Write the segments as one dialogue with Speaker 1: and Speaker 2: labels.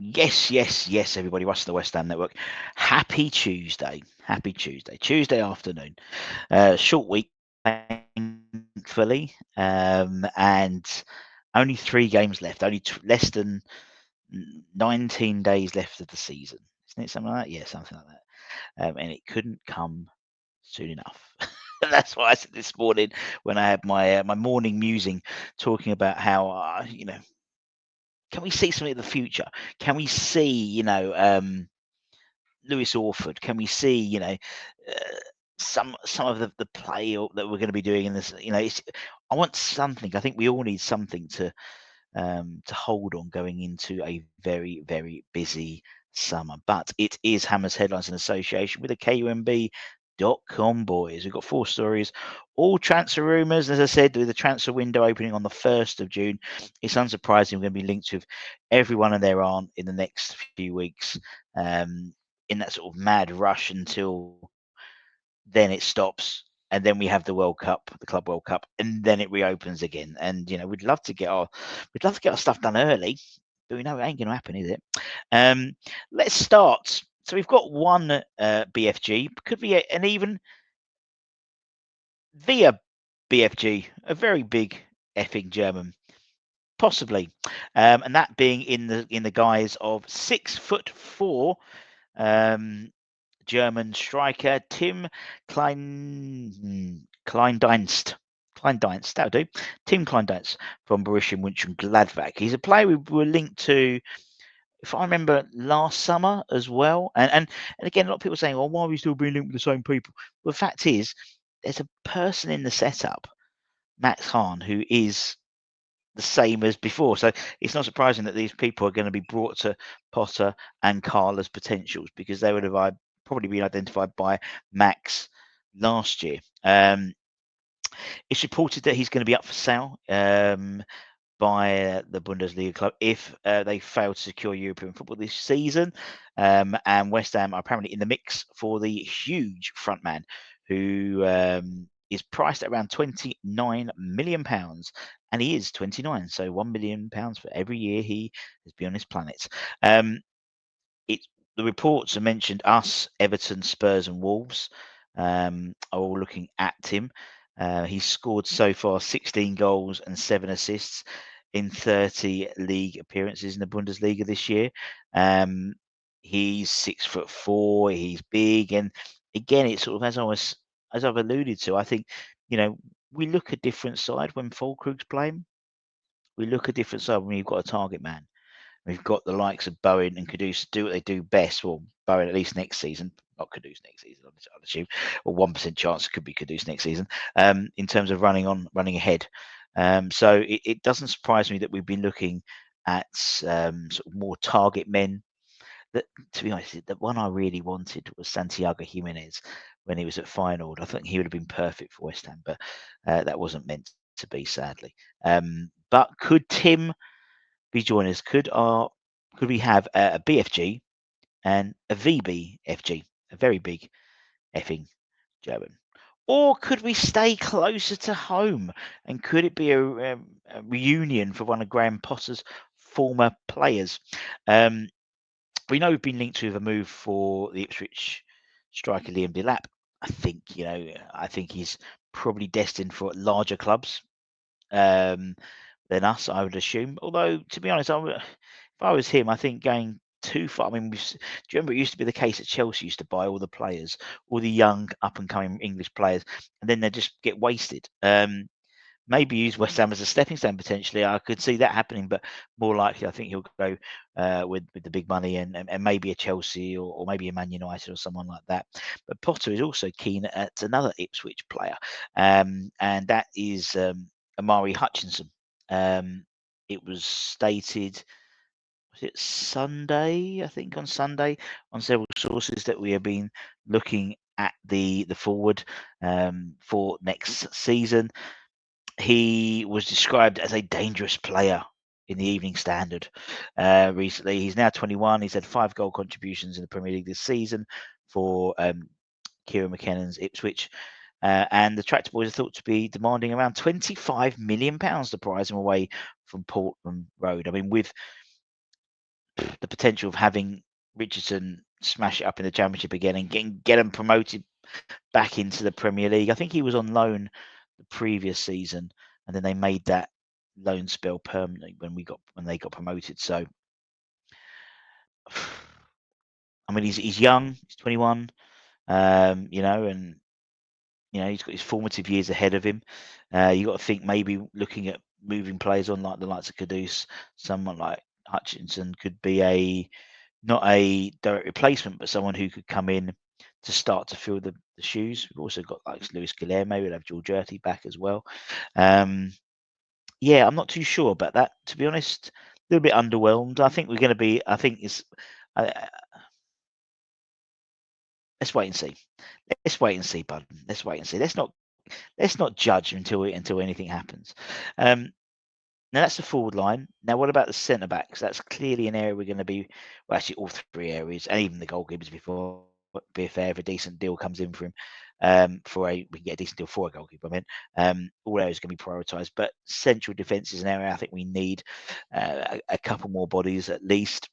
Speaker 1: Yes, everybody. Russ the West Ham Network. Happy Tuesday. Happy Tuesday. Tuesday afternoon. Short week, thankfully. And only 3 games left. Only less than 19 days left of the season. Isn't it something like that? Yeah, something like that. And it couldn't come soon enough. That's what I said this morning when I had my my morning musing, talking about how can we see something in the future? Can we see Lewis Orford? Can we see some of the play that we're going to be doing in this? I want something. I think we all need something to hold on going into a very, very busy summer. But it is Hammers Headlines in association with the KUMB.com boys. We've got 4 stories, all transfer rumours. As I said, with the transfer window opening on the 1st of June, it's unsurprising we're going to be linked with everyone and their aunt in the next few weeks, in that sort of mad rush until then it stops, and then we have the World Cup, the Club World Cup, and then it reopens again. And we'd love to get our stuff done early, but we know it ain't going to happen, is it? Let's start. So we've got one BFG, could be an even via BFG, a very big effing German, possibly, and that being in the guise of 6'4" German striker Tim Kleindienst. Kleindienst, that'll do. Tim Kleindienst from Borussia Mönchengladbach. He's a player we were linked to, if I remember, last summer as well. And again, a lot of people saying, "Oh, why are we still being linked with the same people?" Well, the fact is, there's a person in the setup, Max Hahn, who is the same as before. So it's not surprising that these people are going to be brought to Potter and Carla's potentials, because they would have probably been identified by Max last year. It's reported that he's going to be up for sale by the Bundesliga club if they fail to secure European football this season. And West Ham are apparently in the mix for the huge frontman, who is priced at around £29 million, and he is 29, so £1 million for every year he has been on this planet. The reports have mentioned us, Everton, Spurs, and Wolves are all looking at him. He's scored so far 16 goals and 7 assists in 30 league appearances in the Bundesliga this year. He's 6'4". He's big, and again, it's sort of as I've alluded to. I think we look a different side when Füllkrug's playing. We look a different side when you've got a target man. We've got the likes of Bowen and Kudus do what they do best. Well, Bowen at least next season, not Kudus next season, I'd assume, or 1% chance it could be Kudus next season, in terms of running ahead. So it doesn't surprise me that we've been looking at sort of more target men. That, to be honest, the one I really wanted was Santiago Jimenez when he was at Feyenoord. I think he would have been perfect for West Ham, but that wasn't meant to be, sadly. But could Tim be joining us? Could we have a BFG and a VBFG, a very big effing German? Or could we stay closer to home? And could it be a reunion for one of Graham Potter's former players? We know we've been linked to a move for the Ipswich striker Liam Delap. I think he's probably destined for larger clubs than us, I would assume. Although, to be honest, if I was him, I think going too far. I mean, do you remember it used to be the case that Chelsea used to buy all the players, all the young up and coming English players, and then they just get wasted. Maybe use West Ham as a stepping stone potentially. I could see that happening, but more likely, I think he'll go with the big money and maybe a Chelsea or maybe a Man United or someone like that. But Potter is also keen at another Ipswich player, and that is Omari Hutchinson. It was stated, was it Sunday? I think on Sunday, on several sources, that we have been looking at the forward for next season. He was described as a dangerous player in the Evening Standard recently. He's now 21. He's had 5 goal contributions in the Premier League this season for Kieran McKennan's Ipswich. And the Tractor Boys are thought to be demanding around £25 million to prize him away from Portman Road. I mean, with the potential of having Richardson smash it up in the Championship again and get them promoted back into the Premier League. I think he was on loan the previous season, and then they made that loan spell permanently when they got promoted. So, I mean, he's young, he's 21, you know, and he's got his formative years ahead of him. You got to think maybe looking at moving players on like the likes of Kudus, someone like Hutchinson could be not a direct replacement, but someone who could come in to start to fill the shoes. We've also got like Luis Guilherme, we'll have George back as well. Yeah, I'm not too sure about that, to be honest. A little bit underwhelmed. I think we're going to be. I think it's. Uh, let's wait and see. Let's wait and see, bud. Let's wait and see. Let's not judge until anything happens. Now that's the forward line. Now what about the centre backs? That's clearly an area we're going to be. Well, actually, all three areas, and even the goalkeepers before. Be fair, if a decent deal comes in for him, we can get a decent deal for a goalkeeper. I mean, all areas are going to be prioritised, but central defence is an area I think we need a couple more bodies at least,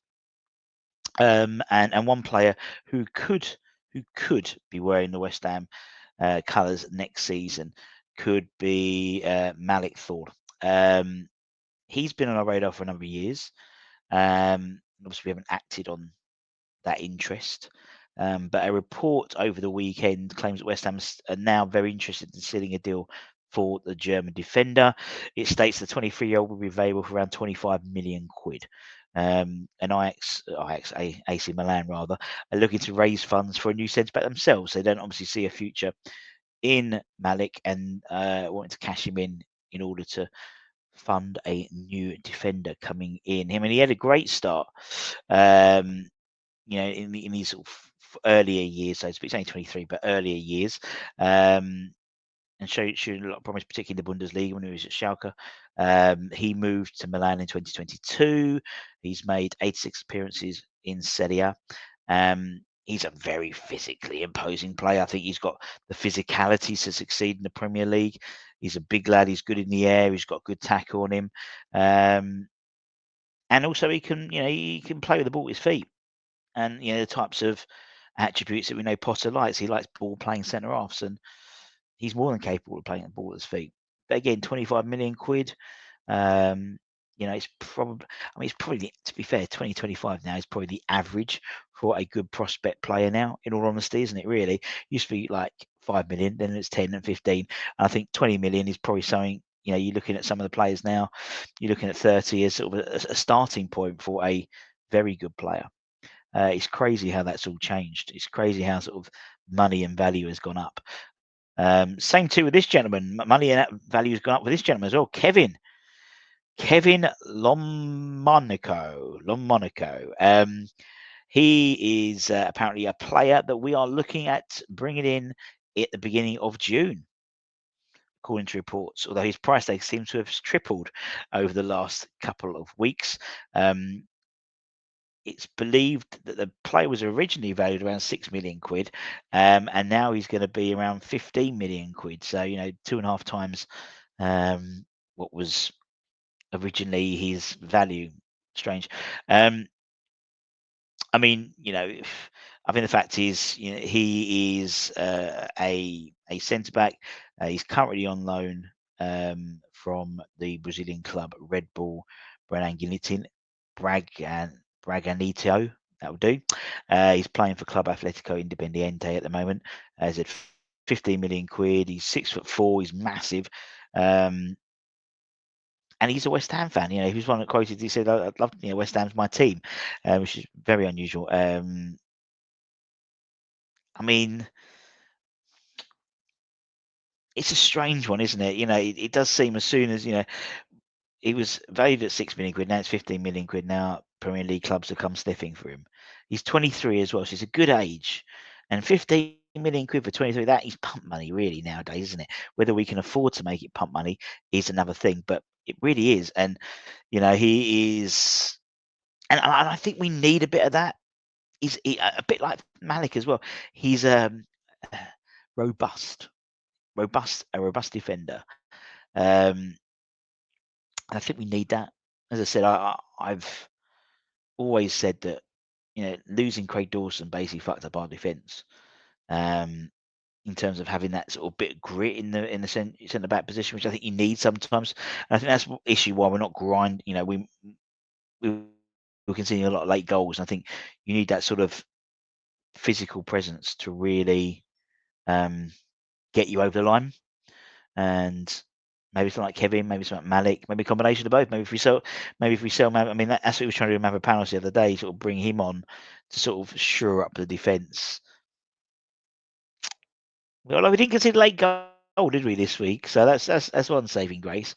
Speaker 1: and one player who could be wearing the West Ham colours next season could be MALIK THOR. He's been on our radar for a number of years. Obviously, we haven't acted on that interest. But a report over the weekend claims that West Ham are now very interested in sealing a deal for the German defender. It states the 23-year-old will be available for around 25 million quid. And AC Milan rather, are looking to raise funds for a new centre back themselves. They don't obviously see a future in MALIK and wanting to cash him in order to fund a new defender coming in. I mean, he had a great start. In these sort of earlier years, so to speak. He's only 23, but earlier years, and showed a lot of promise, particularly in the Bundesliga when he was at Schalke. He moved to Milan in 2022. He's made 86 appearances in Serie A. He's a very physically imposing player. I think he's got the physicality to succeed in the Premier League. He's a big lad. He's good in the air. He's got good tackle on him, and also he can play with the ball at his feet. And the types of attributes that we know Potter likes. He likes ball playing centre halves, and he's more than capable of playing the ball at his feet. But again, 25 million quid. It's probably. I mean, it's probably, to be fair, 2025 now is probably the average for a good prospect player now. In all honesty, isn't it? Really, it used to be like 5 million, then it's 10 and 15. And I think 20 million is probably something. You're looking at some of the players now. You're looking at 30 as sort of a starting point for a very good player. It's crazy how that's all changed. It's crazy how sort of money and value has gone up. Same too with this gentleman. Money and value has gone up with this gentleman as well. Kevin Lomonaco. He is apparently a player that we are looking at bringing in at the beginning of June, according to reports. Although his price tag seems to have tripled over the last couple of weeks. It's believed that the player was originally valued around 6 million quid, and now he's going to be around 15 million quid. So 2.5 times what was originally his value. Strange. I mean, I think the fact is, he is a centre back. He's currently on loan from the Brazilian club Red Bull Bragantino. Braganito, that would do. He's playing for Club Atletico Independiente at the moment. He's at 15 million quid. He's 6'4". He's massive. And he's a West Ham fan. He was one that quoted. He said, "I'd love, West Ham's my team," which is very unusual. I mean, it's a strange one, isn't it? It does seem as soon as he was valued at 6 million quid. Now it's 15 million quid. Now Premier League clubs have come sniffing for him. He's 23 as well, so it's a good age. And 15 million quid for 23, that is pump money really nowadays, isn't it? Whether we can afford to make it pump money is another thing, but it really is. And he is, and I think we need a bit of that. He's a bit like MALIK as well. He's robust defender. I think we need that. As I said, always said that, losing Craig Dawson basically fucked up our defence. Um, in terms of having that sort of bit of grit in the centre back position, which I think you need sometimes. And I think that's the issue why we're not grind. We we're conceding a lot of late goals. And I think you need that sort of physical presence to really get you over the line. And maybe something like Kevin, maybe something like Malik, maybe a combination of both. Maybe if we sell, I mean, that's what we was trying to do with Mavropanos the other day. Sort of bring him on to sort of shore up the defence. Well, we didn't concede late goal, did we, this week? So that's one saving grace.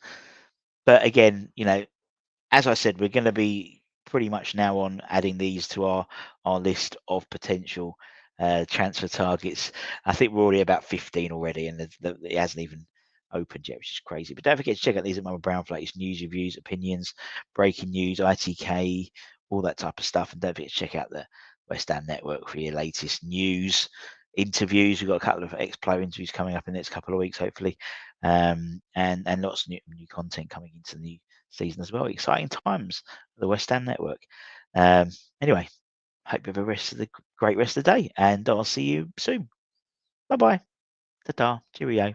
Speaker 1: But again, as I said, we're going to be pretty much now on adding these to our list of potential transfer targets. I think we're already about 15 already, and it hasn't even opened yet, which is crazy. But don't forget to check out these at Mama Brown for latest news, reviews, opinions, breaking news, ITK, all that type of stuff. And don't forget to check out the West Ham Network for your latest news, interviews. We've got a couple of ex-player interviews coming up in the next couple of weeks, hopefully, and lots of new content coming into the new season as well. Exciting times, the West Ham Network. Anyway, hope you have a great rest of the day, and I'll see you soon. Bye bye. Ta-ta. Cheerio.